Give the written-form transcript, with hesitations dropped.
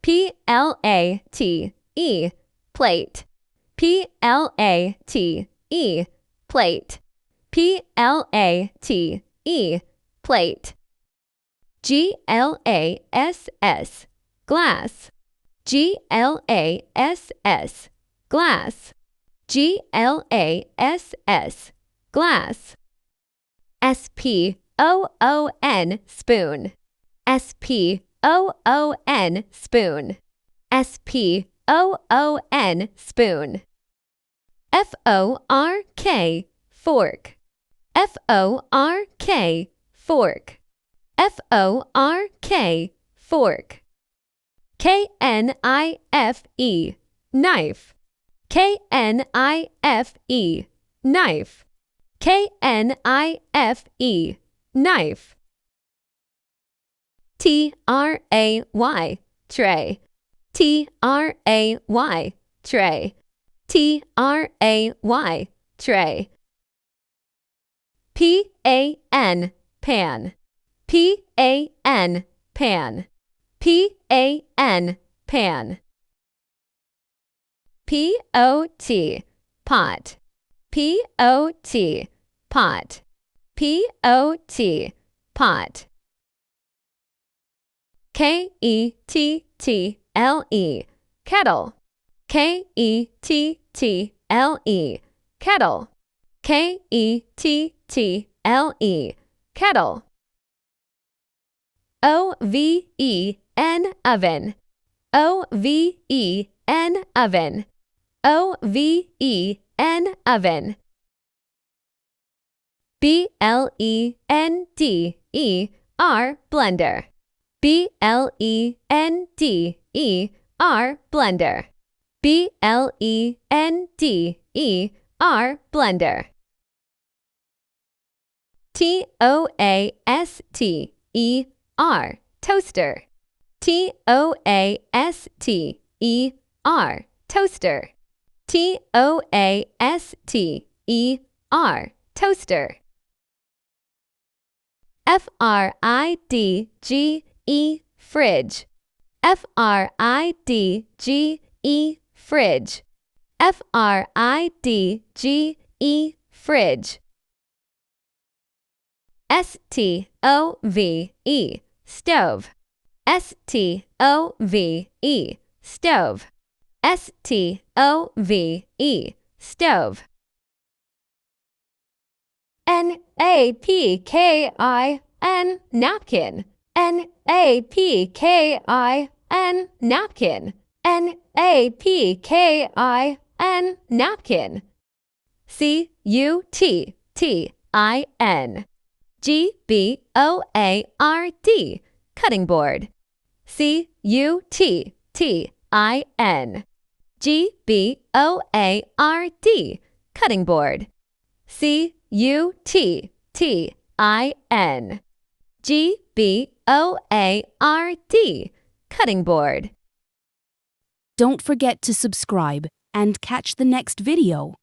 P-L-A-T-E, plate. P-L-A-T-E, plate. P-L-A-T-E, plate. G-L-A-S-S, glass. G-L-A-S-S, glass. G-L-A-S-S, glass. S-P-O-O-N, spoon. S-P-O-O-N, spoon. S-P-O-O-N, spoon. F-O-R-K, fork. F-O-R-K, fork. F-O-R-K, fork. K-N-I-F-E, knife. K-N-I-F-E, knife. K-N-I-F-E, knife. T-R-A-Y, tray. T-R-A-Y, tray. T-R-A-Y, tray. P-A-N, pan. P-A-N, pan. P-A-N, pan. P-O-T, pot. P-O-T, pot. P-O-T, pot. K-E-T-T-L-E, kettle. K-E-T-T-L-E, kettle. K-E-T-T-L-E, kettle. O-V-E-N, oven. O-V-E-N, oven. O-V-E-N, oven. B-L-E-N-D-E-R, blender. B-L-E-N-D-E-R, blender. B-L-E-N-D-E-R, blender. T-O-A-S-T-E-R, toaster. T-O-A-S-T-E-R, toaster. T-O-A-S-T-E-R, toaster. F-R-I-D-G-E, fridge. F-R-I-D-G-E, fridge. F-R-I-D-G-E, fridge. S-T-O-V-E, stove. S-T-O-V-E, stove. S-T-O-V-E, stove. N-A-P-K-I-N, napkin. N-A-P-K-I-N, napkin. N-A-P-K-I-N, napkin. C-U-T-T-I-N. G-B-O-A-R-D, cutting board. C-U-T-T-I-N. G-B-O-A-R-D, cutting board. C-U-T-T-I-N. G-B-O-A-R-D, cutting board. Don't forget to subscribe and catch the next video.